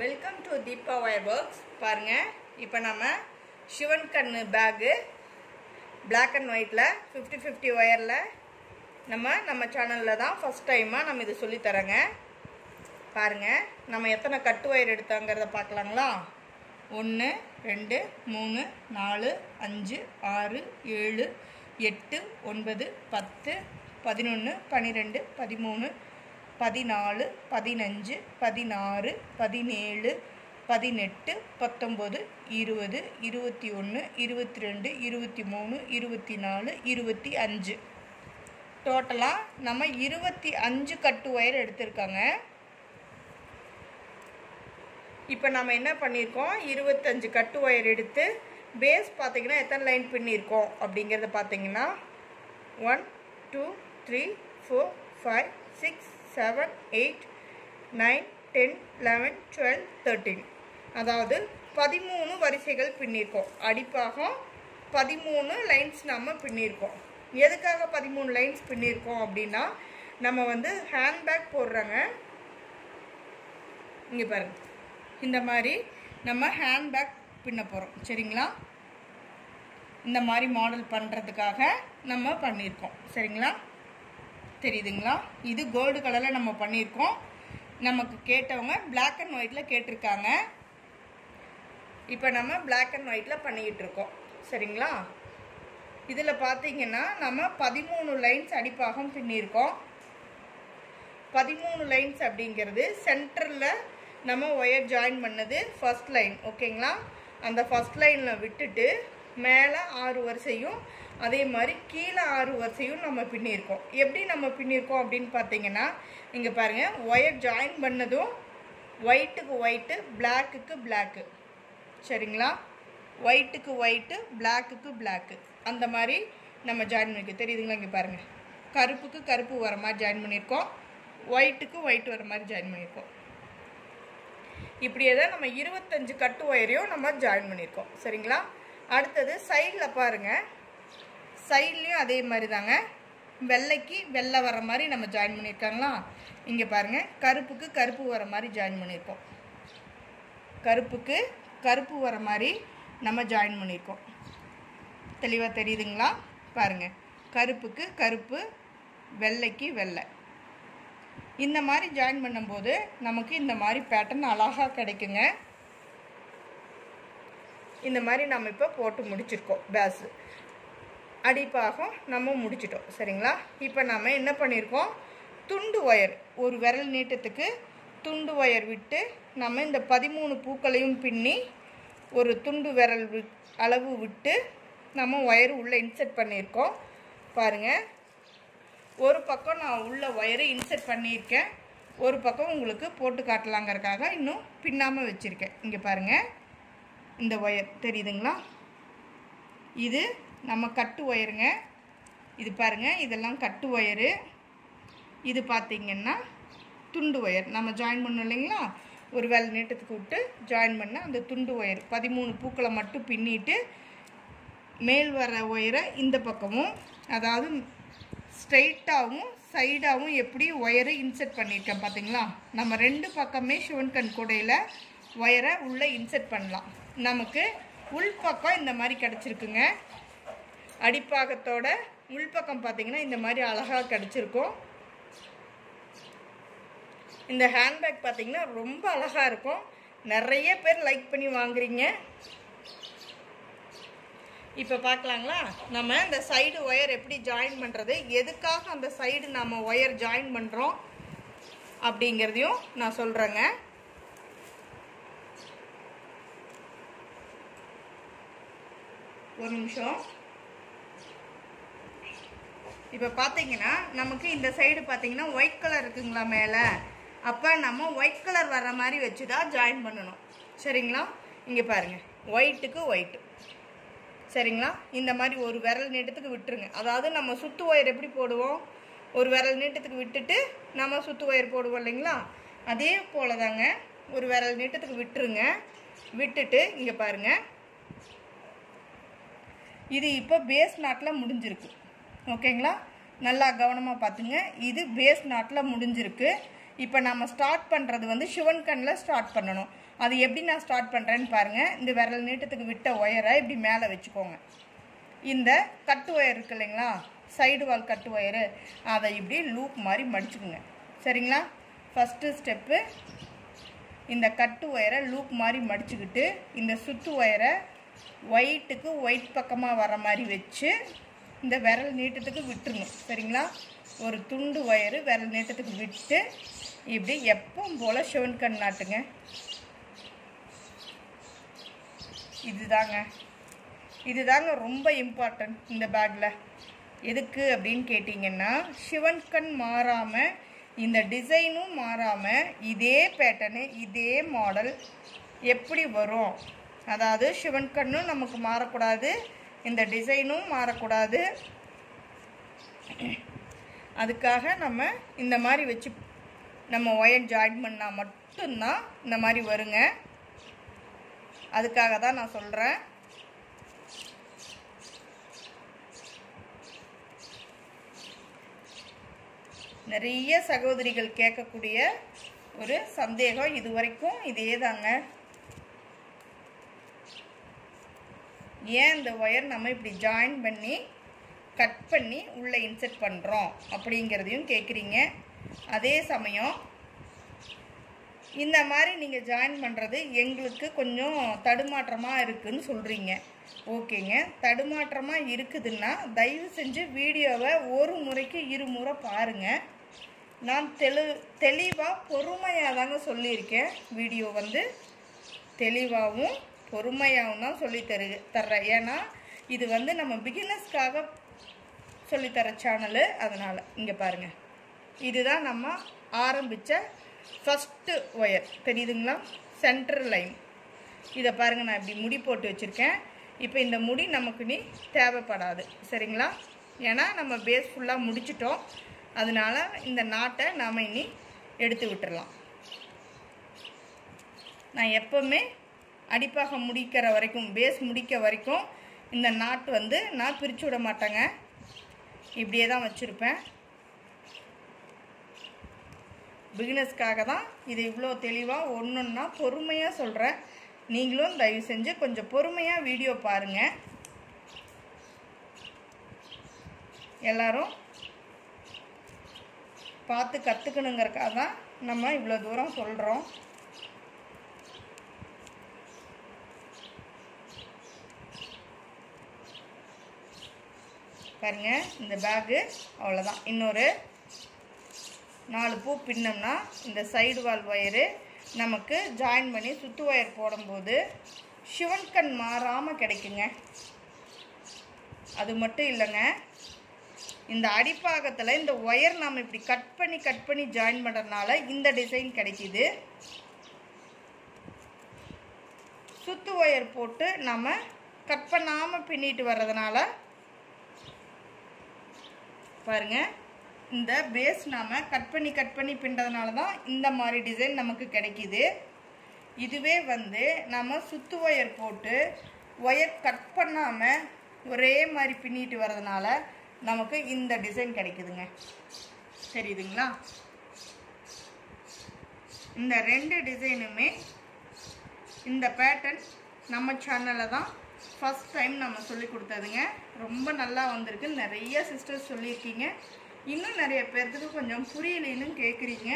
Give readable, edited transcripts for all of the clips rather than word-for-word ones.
Welcome to Deepa wire works. பாருங்க, இப்போ நம்ம சிவன் கண்ணு பேகு பிளாக் அண்ட் ஒயிட்டில் 50-50 ஒயரில் நம்ம சேனலில் தான் ஃபஸ்ட் டைமாக நம்ம இது சொல்லித்தரேங்க. பாருங்கள், நம்ம எத்தனை கட்டு ஒயர் எடுத்தாங்கிறத பார்க்கலாங்களா? 1 2 3 4 5 6 7 8 9 10 11 12 13 14 15 16 17 18 19 20 21 22 23 24 25 டோட்டலாக நம்ம 25 கட்டு ஒயர் எடுத்திருக்காங்க. இப்போ நம்ம என்ன பண்ணியிருக்கோம், 25 கட்டு ஒயர் எடுத்து பேஸ் பார்த்தீங்கன்னா எத்தனை லைன் பின்னியிருக்கோம் அப்படிங்கிறத பார்த்தீங்கன்னா 1 2 3 4 5 6 7 8 9 10 11 12 13, அதாவது 13 வரிசைகள் பின்னியிருக்கோம். அடிப்பாகம் 13 லைன்ஸ் நம்ம பின்னியிருக்கோம். எதுக்காக 13 லைன்ஸ் பின்னியிருக்கோம் அப்படின்னா, நம்ம ஹேண்ட்பேக் போடுறாங்க. இங்கே பாருங்க, இந்த மாதிரி நம்ம ஹேண்ட்பேக் பின்ன போகிறோம். சரிங்களா? இந்த மாதிரி மாடல் பண்ணுறதுக்காக நம்ம பண்ணியிருக்கோம். சரிங்களா? தெரியுதுங்களா? இது கோல்டு கலரில் நம்ம பண்ணியிருக்கோம். நமக்கு கேட்டவங்க பிளாக் அண்ட் ஒயிட்டில் கேட்டிருக்காங்க. இப்போ நம்ம பிளாக் அண்ட் ஒயிட்டில் பண்ணிக்கிட்டு இருக்கோம். சரிங்களா? இதில் பார்த்தீங்கன்னா நம்ம 13 லைன்ஸ் அடிப்பாகம் பின்னியிருக்கோம். 13 லைன்ஸ் அப்படிங்கிறது சென்டரில் நம்ம ஒயர் ஜாயின் பண்ணது ஃபர்ஸ்ட் லைன். ஓகேங்களா? அந்த ஃபர்ஸ்ட் லைனில் விட்டுட்டு மேலே 6 வரிசையும் அதே மாதிரி கீழே 6 வரிசையும் நம்ம பின்னியிருக்கோம். எப்படி நம்ம பின்னியிருக்கோம் அப்படின்னு பார்த்தீங்கன்னா, இங்கே பாருங்கள், ஒயர் ஜாயின் பண்ணதும் ஒயிட்டுக்கு ஒயிட்டு, பிளாக்குக்கு பிளாக்கு. சரிங்களா? ஒயிட்டுக்கு ஒயிட்டு, பிளாக்குக்கு பிளாக்கு, அந்த மாதிரி நம்ம ஜாயின் பண்ணியிருக்கோம். தெரியுதுங்களா? இங்கே பாருங்கள், கருப்புக்கு கருப்பு வர மாதிரி ஜாயின் பண்ணியிருக்கோம், ஒயிட்டுக்கு ஒயிட் வர மாதிரி ஜாயின் பண்ணியிருக்கோம். இப்படியே தான் நம்ம 25 கட்டு ஒயரையும் நம்ம ஜாயின் பண்ணியிருக்கோம். சரிங்களா? அடுத்தது சைடில் பாருங்கள், சைட்லேயும் அதே மாதிரி தாங்க, வெள்ளைக்கு வெள்ளை வர மாதிரி நம்ம ஜாயின் பண்ணியிருக்காங்களா? இங்கே பாருங்கள், கருப்புக்கு கருப்பு வர மாதிரி ஜாயின் பண்ணியிருக்கோம். கருப்புக்கு கருப்பு வர மாதிரி நம்ம ஜாயின் பண்ணியிருக்கோம். தெளிவாக தெரியுதுங்களா? பாருங்கள், கருப்புக்கு கருப்பு, வெள்ளைக்கு வெள்ளை, இந்த மாதிரி ஜாயின் பண்ணும்போது நமக்கு இந்த மாதிரி பேட்டர்ன் அழகாக கிடைக்குங்க. இந்த மாதிரி நம்ம இப்போ போட்டு முடிச்சிருக்கோம். பேஸு அடிப்பாகம் நம்ம முடிச்சிட்டோம். சரிங்களா? இப்போ நம்ம என்ன பண்ணியிருக்கோம், துண்டு ஒயர் ஒரு விரல் நீட்டத்துக்கு துண்டு ஒயர் விட்டு நம்ம இந்த 13 பூக்களையும் பின்னி ஒரு துண்டு விரல் அளவு விட்டு நம்ம ஒயர் உள்ளே இன்செர்ட் பண்ணியிருக்கோம். பாருங்கள், ஒரு பக்கம் நான் உள்ள ஒயரை இன்செர்ட் பண்ணியிருக்கேன், ஒரு பக்கம் உங்களுக்கு போட்டு காட்டலாங்கிறதுக்காக இன்னும் பின்னாமல் வச்சுருக்கேன். இங்கே பாருங்கள், இந்த ஒயர் தெரியுதுங்களா? இது நம்ம கட்டு ஒயருங்க. இது பாருங்கள், இதெல்லாம் கட்டு ஒயரு. இது பார்த்திங்கன்னா துண்டு ஒயர் நம்ம ஜாயின் பண்ணோம் இல்லைங்களா? ஒரு வேலை நீட்டத்துக்கு விட்டு ஜாயின் பண்ண அந்த துண்டு ஒயர் 13 பூக்களை மட்டும் பின்னிட்டு மேல் வர ஒயரை இந்த பக்கமும், அதாவது ஸ்ட்ரைட்டாகவும் சைடாகவும் எப்படி ஒயரை இன்செர்ட் பண்ணியிருக்கேன் பார்த்தீங்களா? நம்ம 2 பக்கமே சிவன் கண் கூடையில் ஒயரை உள்ளே இன்செர்ட் பண்ணலாம். நமக்கு உள்பக்கம் இந்த மாதிரி கிடச்சிருக்குங்க. அடிப்பாகத்தோட உள்பக்கம் பார்த்தீங்கன்னா இந்த மாதிரி அழகாக கிடச்சிருக்கும். இந்த ஹேண்ட்பேக் பார்த்தீங்கன்னா ரொம்ப அழகாக இருக்கும். நிறைய பேர் லைக் பண்ணி வாங்குறீங்க. இப்போ பார்க்கலாங்களா? நம்ம இந்த சைடு ஒயர் எப்படி ஜாயின் பண்ணுறது, எதுக்காக அந்த சைடு நம்ம ஒயர் ஜாயின் பண்ணுறோம் அப்படிங்கிறதையும் நான் சொல்கிறேங்க. ஒரு நிமிஷம். இப்போ பார்த்தீங்கன்னா நமக்கு இந்த சைடு பார்த்தீங்கன்னா ஒயிட் கலர் இருக்குங்களா மேலே, அப்போ நம்ம ஒயிட் கலர் வர்ற மாதிரி வச்சு தான் ஜாயின் பண்ணணும். சரிங்களா? இங்கே பாருங்கள், ஒயிட்டுக்கு ஒயிட்டு. சரிங்களா? இந்த மாதிரி ஒரு விரல் நீட்டத்துக்கு விட்டுருங்க. அதாவது நம்ம சுத்து ஒயர் எப்படி போடுவோம், ஒரு விரல் நீட்டத்துக்கு விட்டுட்டு நம்ம சுத்து ஒயர் போடுவோம் இல்லைங்களா? அதே போல் தாங்க, ஒரு விரல் நீட்டத்துக்கு விட்டுருங்க. விட்டுட்டு இங்கே பாருங்கள், இது இப்போ பேஸ் நாட்டில் முடிஞ்சிருக்கு. ஓகேங்களா? நல்லா கவனமாக பார்த்துங்க. இது பேஸ் நாட்டில் முடிஞ்சிருக்கு. இப்போ நம்ம ஸ்டார்ட் பண்ணுறது வந்து ஷிவன் கண்ணில் ஸ்டார்ட் பண்ணணும். அது எப்படி நான் ஸ்டார்ட் பண்ணுறேன்னு பாருங்கள். இந்த விரல் நீட்டத்துக்கு விட்ட ஒயரை இப்படி மேலே வச்சுக்கோங்க. இந்த கட்டு ஒயர் இருக்கு இல்லைங்களா, சைடு வால் கட்டு ஒயரு, அதை இப்படி லூப் மாதிரி மடிச்சுக்குங்க. சரிங்களா? ஃபஸ்ட்டு ஸ்டெப்பு இந்த கட்டு ஒயரை லூப் மாதிரி மடிச்சுக்கிட்டு இந்த சுத்து ஒயரை ஒயிட்டுக்கு ஒயிட் பக்கமாக வர மாதிரி வச்சு இந்த விரல் நீட்டத்துக்கு விட்டுருணும். சரிங்களா? ஒரு துண்டு ஒயரு விரல் நீட்டத்துக்கு விட்டு இப்படி எப்பவும் போல் ஷிவன் கண் நாட்டுங்க. இதுதாங்க ரொம்ப இம்பார்ட்டன்ட் இந்த பேக்கில். எதுக்கு அப்படின்னு கேட்டிங்கன்னா, ஷிவன் கண் மாறாமல், இந்த டிசைனும் மாறாமல், இதே பேட்டர்னு இதே மாடல் எப்படி வரும், அதாவது ஷிவன் கண்ணும் நமக்கு மாறக்கூடாது, இந்த டிசைனும் மாறக்கூடாது. அதுக்காக நம்ம இந்த மாதிரி வச்சு நம்ம ஒயர் ஜாயின் பண்ணால் மட்டும்தான் இந்த மாதிரி வருங்க. அதுக்காக தான் நான் சொல்கிறேன். நிறைய சகோதரிகள் கேட்கக்கூடிய ஒரு சந்தேகம் இது வரைக்கும் இதே தாங்க. ஏன் இந்த ஒயர் நம்ம இப்படி ஜாயின் பண்ணி கட் பண்ணி உள்ளே இன்செர்ட் பண்ணுறோம் அப்படிங்கிறதையும் கேட்குறீங்க. அதே சமயம் இந்த மாதிரி நீங்கள் ஜாயின் பண்ணுறது எங்களுக்கு கொஞ்சம் தடுமாற்றமாக இருக்குதுன்னு சொல்கிறீங்க. ஓகேங்க, தடுமாற்றமாக இருக்குதுன்னா தயவு செஞ்சு வீடியோவை ஒரு முறைக்கு இருமுறை பாருங்கள். நான் தெளிவாக பொறுமையாக தாங்க சொல்லியிருக்கேன். வீடியோ வந்து தெளிவாகவும் பொறுமையாகவும் தான் சொல்லி தர்றேன். ஏன்னா இது வந்து நம்ம பிகினர்ஸ்க்காக சொல்லித்தர சேனலு. அதனால் இங்கே பாருங்கள், இதுதான் நம்ம ஆரம்பித்த ஃபஸ்ட்டு ஒயர். தெரியுதுங்களா? Centre line. இதை பாருங்கள், நான் இப்படி முடி போட்டு வச்சுருக்கேன். இப்போ இந்த முடி நமக்கு நீ தேவைப்படாது. சரிங்களா? ஏன்னா நம்ம பேஸ் ஃபுல்லாக முடிச்சிட்டோம். அதனால் இந்த நாட்டை நாம் இனி எடுத்து விட்டுடலாம். நான் எப்போவுமே அடிப்பாக முடிக்கிற வரைக்கும், பேஸ் முடிக்க வரைக்கும் இந்த நாட்டு வந்து நான் பிரித்து விட மாட்டேங்க. இப்படியே தான் வச்சுருப்பேன். பிகினர்ஸ்க்காக தான் இது இவ்வளோ தெளிவாக ஒன்றுன்னா பொறுமையாக சொல்கிறேன். நீங்களும் தயவு செஞ்சு கொஞ்சம் பொறுமையாக வீடியோ பாருங்கள். எல்லாரும் பார்த்து கற்றுக்கணுங்கிறக்காக தான் நம்ம இவ்வளோ தூரம் சொல்கிறோம். பாருங்க, இந்த பேக்கு அவ்வளோதான். இன்னொரு 4 பூ பின்னோம்னா இந்த சைடு வால் ஒயரு நமக்கு ஜாயின் பண்ணி சுத்து ஒயர் போடும்போது ஷிவன் கண் மாறாமல் கிடைக்குங்க. அது மட்டும் இல்லைங்க, இந்த அடிப்பாகத்தில் இந்த ஒயர் நாம் இப்படி கட் பண்ணி ஜாயின் பண்ணுறதுனால இந்த டிசைன் கிடைக்கிது. சுத்து ஒயர் போட்டு நம்ம கட் பண்ணாமல் பின்னிட்டு வர்றதுனால பாருங்கள், இந்த பேஸ் நாம் கட் பண்ணி பின்றதுனால தான் இந்த மாதிரி டிசைன் நமக்கு கிடைக்கிது. இதுவே வந்து நம்ம சுத்து ஒயர் போட்டு ஒயர் கட் பண்ணாமல் ஒரே மாதிரி பின்னிட்டு வர்றதுனால நமக்கு இந்த டிசைன் கிடைக்குதுங்க. தெரியுதுங்களா? இந்த 2 டிசைனுமே இந்த பேட்டர்ன் நம்ம சேனலில் தான் ஃபஸ்ட் டைம் நம்ம சொல்லி கொடுத்ததுங்க. ரொம்ப நல்லா வந்திருக்கு. நிறைய சிஸ்டர்ஸ் சொல்லியிருக்கீங்க. இன்னும் நிறைய பேர்த்துக்கு கொஞ்சம் புரியலைன்னு கேட்குறீங்க.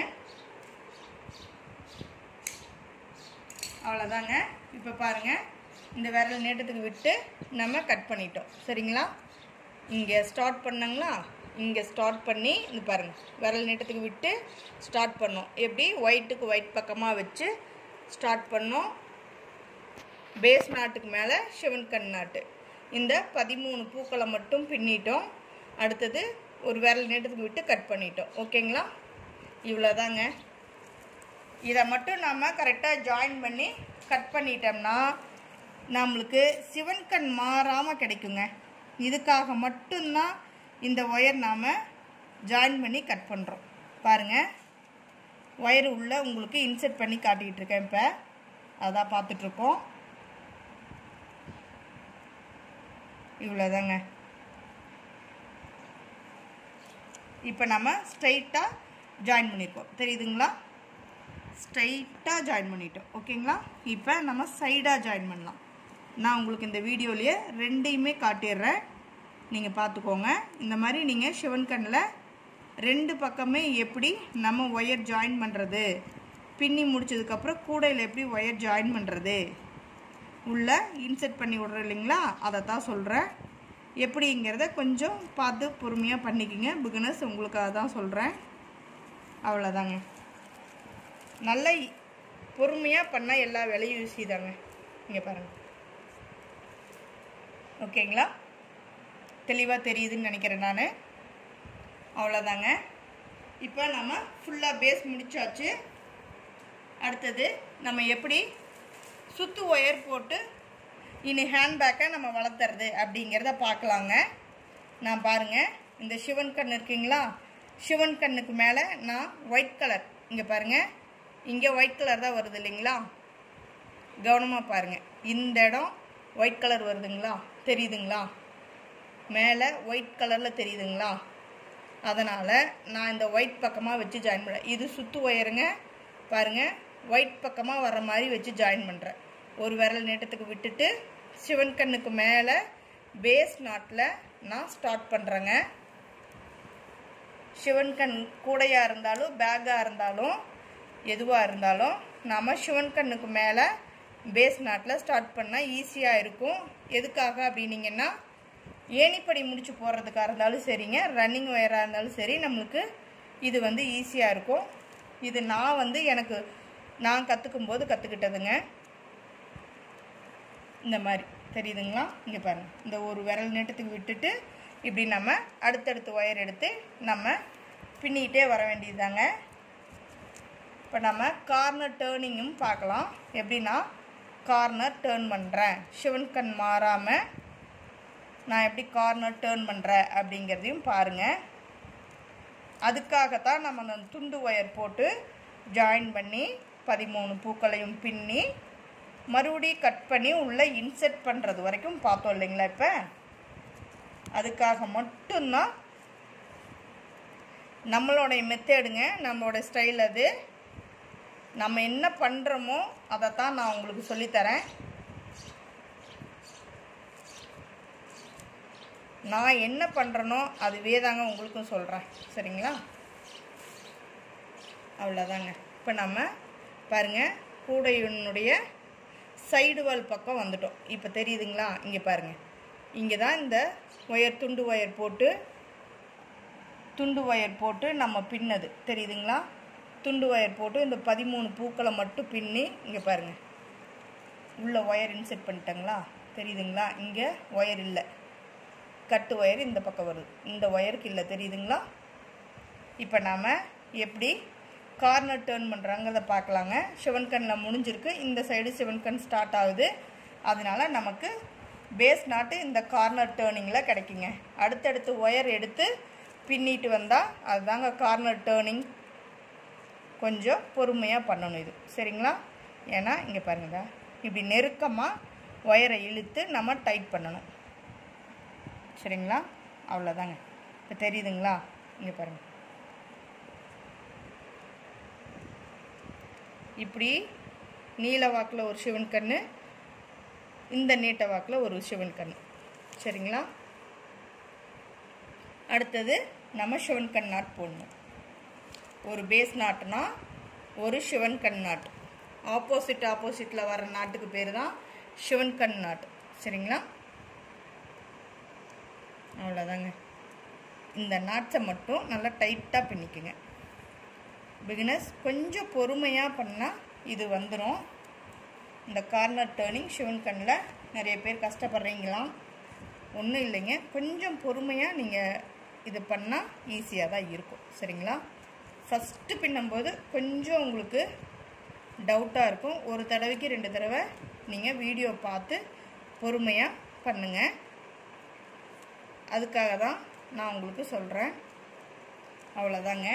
அவ்வளோதாங்க. இப்போ பாருங்கள், இந்த விரல் நீட்டத்துக்கு விட்டு நம்ம கட் பண்ணிட்டோம். சரிங்களா? இங்கே ஸ்டார்ட் பண்ணங்களா, இங்கே ஸ்டார்ட் பண்ணி இந்த பாருங்கள், விரல் நீட்டத்துக்கு விட்டு ஸ்டார்ட் பண்ணோம். எப்படி ஒயிட்டுக்கு ஒயிட் பக்கமாக வச்சு ஸ்டார்ட் பண்ணோம். பேஸ் நாட்டுக்கு மேலே ஷிவன் கண் நாட்டு. இந்த 13 பூக்களை மட்டும் பின்னிட்டோம். அடுத்தது ஒரு விரல் நீட்டத்துக்கு விட்டு கட் பண்ணிட்டோம். ஓகேங்களா? இவ்வளோதாங்க. இதை மட்டும் நம்ம கரெக்டாக ஜாயின் பண்ணி கட் பண்ணிட்டோம்னா நம்மளுக்கு ஷிவன் கண் மாறாமல் கிடைக்குங்க. இதுக்காக மட்டும்தான் இந்த ஒயர் நாம் ஜாயின் பண்ணி கட் பண்ணுறோம். பாருங்கள், ஒயர் உள்ள உங்களுக்கு இன்செர்ட் பண்ணி காட்டிக்கிட்டு இருக்கேன். இப்போ அதான் பார்த்துட்ருக்கோம். இவ்வளோதாங்க. இப்போ நம்ம ஸ்ட்ரைட்டாக ஜாயின் பண்ணியிருக்கோம். தெரியுதுங்களா? ஸ்ட்ரைட்டாக ஜாயின் பண்ணிட்டோம். ஓகேங்களா? இப்போ நம்ம சைடாக ஜாயின் பண்ணலாம். நான் உங்களுக்கு இந்த வீடியோலேயே ரெண்டையுமே காட்டிடுறேன், நீங்கள் பார்த்துக்கோங்க. இந்த மாதிரி நீங்கள் ஷிவன் கண்ணில் ரெண்டு பக்கமே எப்படி நம்ம ஒயர் ஜாயின் பண்ணுறது, பின்னி முடிச்சதுக்கப்புறம் கூடையில் எப்படி ஒயர் ஜாயின் பண்ணுறது, உள்ளே இன்செர்ட் பண்ணி விட்றோம் இல்லைங்களா, அதை தான் சொல்கிறேன். எப்படிங்கிறத கொஞ்சம் பார்த்து பொறுமையாக பண்ணிக்கோங்க. பிகினர்ஸ் உங்களுக்காக தான் சொல்கிறேன். அவ்வளோதாங்க. நல்ல பொறுமையாக பண்ணால் எல்லா வேலையும் யூஸ் தாங்க. இங்கே பாருங்கள். ஓகேங்களா? தெளிவாக தெரியுதுன்னு நினைக்கிறேன் நான். அவ்வளோதாங்க. இப்போ நம்ம ஃபுல்லாக பேஸ் முடிச்சாச்சு. அடுத்தது நம்ம எப்படி சுற்று ஒயர் போட்டு இனி ஹேண்ட்பேக்கை நம்ம வளர்த்துறது அப்படிங்கிறத பார்க்கலாங்க. நான் பாருங்கள், இந்த சிவன் கண் இருக்குங்களா, சிவன் கண்ணுக்கு மேலே நான் ஒயிட் கலர், இங்கே பாருங்கள், இங்கே ஒயிட் கலர் தான் வருது இல்லைங்களா, கவனமாக பாருங்கள். இந்த இடம் ஒயிட் கலர் வருதுங்களா, தெரியுதுங்களா, மேலே ஒயிட் கலரில் தெரியுதுங்களா, அதனால் நான் இந்த ஒயிட் பக்கமாக வச்சு ஜாயின் பண்ணுறேன். இது சுற்று ஒயருங்க. பாருங்கள், ஒயிட் பக்கமாக வர மாதிரி வச்சு ஜாயின் பண்ணுறேன். ஒரு விரல் நீட்டத்துக்கு விட்டுட்டு சிவன் கண்ணுக்கு மேலே பேஸ் நாட்டில் நான் ஸ்டார்ட் பண்ணுறேங்க. சிவன் கண் கூடையாக இருந்தாலும் பேக்காக இருந்தாலும் எதுவாக இருந்தாலும் நம்ம சிவன் கண்ணுக்கு மேலே பேஸ் நாட்டில் ஸ்டார்ட் பண்ணால் ஈஸியாக இருக்கும். எதுக்காக அப்படின்னீங்கன்னா, ஏணிப்படி முடிச்சு போடுறதுக்காக இருந்தாலும் சரிங்க, ரன்னிங் ஒயராக இருந்தாலும் சரி, நம்மளுக்கு இது வந்து ஈஸியாக இருக்கும். இது நான் எனக்கு நான் கற்றுக்கும் போது கற்றுக்கிட்டதுங்க. இந்த மாதிரி தெரியுதுங்களா, இங்கே பாருங்கள், இந்த ஒரு விரல் நீட்டத்துக்கு விட்டுட்டு இப்படி நம்ம அடுத்தடுத்து ஒயர் எடுத்து நம்ம பின்னிக்கிட்டே வர வேண்டியதுதாங்க. இப்போ நம்ம கார்னர் டேர்னிங்கும் பார்க்கலாம். எப்படின்னா, கார்னர் டேர்ன் பண்ணுறேன், சிவன் கண் மாறாமல் நான் எப்படி கார்னர் டேர்ன் பண்ணுறேன் அப்படிங்கிறதையும் பாருங்கள். அதுக்காகத்தான் நம்ம அந்த துண்டு ஒயர் போட்டு ஜாயின் பண்ணி 13 பூக்களையும் பின்னி மறுபடியும் கட் பண்ணி உள்ளே இன்செர்ட் பண்ணுறது வரைக்கும் பார்த்தோம் இல்லைங்களா. இப்போ அதுக்காக மட்டும்தான் நம்மளுடைய மெத்தேடுங்க, நம்மளோட ஸ்டைல். அது நம்ம என்ன பண்ணுறோமோ அதைத்தான் நான் உங்களுக்கு சொல்லித்தரேன். நான் என்ன பண்ணுறனோ அதுவே தாங்க உங்களுக்கும் சொல்கிறேன். சரிங்களா? அவ்வளோதாங்க. இப்போ நம்ம பாருங்கள், கூடையினுடைய சைடு வால் பக்கம் வந்துட்டோம். இப்போ தெரியுதுங்களா, இங்கே பாருங்கள், இங்கே தான் இந்த ஒயர் துண்டு ஒயர் போட்டு நம்ம பின்னது தெரியுதுங்களா. துண்டு ஒயர் போட்டு இந்த 13 பூக்களை மட்டும் பின்னி இங்கே பாருங்கள், உள்ள ஒயர் இன்செர்ட் பண்ணிட்டங்களா, தெரியுதுங்களா. இங்கே ஒயர் இல்லை, கட்டு ஒயர் இந்த பக்கம் வருது, இந்த ஒயருக்கு இல்லை, தெரியுதுங்களா. இப்போ நாம் எப்படி கார்னர் டேர்ன் பண்ணுறாங்கிறத பார்க்கலாங்க. சிவன் கண்ணில் முடிஞ்சிருக்கு, இந்த சைடு சிவன் கண் ஸ்டார்ட் ஆகுது. அதனால் நமக்கு பேஸ் நாட்டு இந்த கார்னர் டேர்னிங்கில் கிடைக்குங்க. அடுத்தடுத்து ஒயர் எடுத்து பின்னிட்டு வந்தால் அதுதாங்க கார்னர் டேர்னிங். கொஞ்சம் பொறுமையாக பண்ணணும் இது. சரிங்களா? ஏன்னா இங்கே பாருங்க, இப்படி நெருக்கமாக ஒயரை இழுத்து நம்ம டைட் பண்ணணும். சரிங்களா? அவ்வளோதாங்க. இப்போ தெரியுதுங்களா, இங்கே பாருங்கள், இப்படி நீல வாக்கில் ஒரு சிவன் கண், இந்த நீட்ட வாக்கில் ஒரு சிவன் கண். சரிங்களா? அடுத்தது நம்ம சிவன் கண் நாட் போடணும். ஒரு பேஸ் நாட்டுனா ஒரு சிவன் கண் நாட். ஆப்போசிட்டில் வர நாட்டுக்கு பேர் தான் சிவன் கண் நாட். சரிங்களா? அவ்வளோதாங்க. இந்த நாட்ஸை மட்டும் நல்லா டைட்டாக பின்னிக்குங்க. பிகினர்ஸ் கொஞ்சம் பொறுமையாக பண்ணால் இது வந்துடும். இந்த கார்னர் டேர்னிங் சிவன் கண்ணில் நிறைய பேர் கஷ்டப்படுறீங்களாம். ஒன்றும் இல்லைங்க, கொஞ்சம் பொறுமையாக நீங்கள் இது பண்ணால் ஈஸியாக தான் இருக்கும். சரிங்களா? ஃபஸ்ட்டு பின்னும்போது கொஞ்சம் உங்களுக்கு டவுட்டாக இருக்கும். ஒரு தடவைக்கு 2 தடவை நீங்கள் வீடியோ பார்த்து பொறுமையாக பண்ணுங்கள். அதுக்காக தான் நான் உங்களுக்கு சொல்கிறேன். அவ்வளோதாங்க.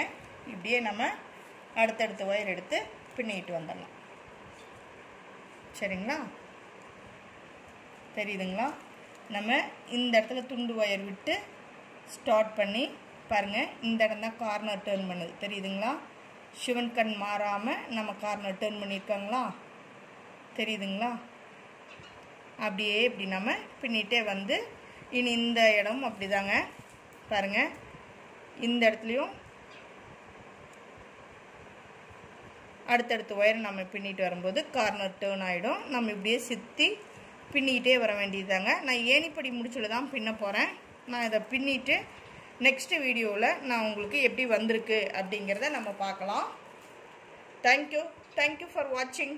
இப்படியே நம்ம அடுத்தடுத்த ஒயர் எடுத்து பின்னிட்டு வந்துடலாம். சரிங்களா? தெரியுதுங்களா? நம்ம இந்த இடத்துல துண்டு ஒயர் விட்டு ஸ்டார்ட் பண்ணி பாருங்கள், இந்த இடம் தான் கார்னர் டேர்ன் பண்ணுது, தெரியுதுங்களா? சிவன் கண் மாறாமல் நம்ம கார்னர் டேர்ன் பண்ணியிருக்காங்களா, தெரியுதுங்களா? அப்படியே இப்படி நம்ம பின்னிட்டே வந்து இனி இந்த இடமும் அப்படி தாங்க. பாருங்கள், இந்த இடத்துலையும் அடுத்தடுத்த ஒயர் நம்ம பின்னிட்டு வரும்போது கார்னர் டேர்ன் ஆகிடும். நம்ம இப்படியே சுற்றி பின்னிக்கிட்டே வர வேண்டியதாங்க. நான் ஏணிப்படி முடிச்சுல தான் பின்ன போகிறேன். நான் இதை பின்னிட்டு நெக்ஸ்ட்டு வீடியோவில் நான் உங்களுக்கு எப்படி வந்திருக்கு அப்படிங்கிறத நம்ம பார்க்கலாம். தேங்க்யூ ஃபார் வாட்சிங்.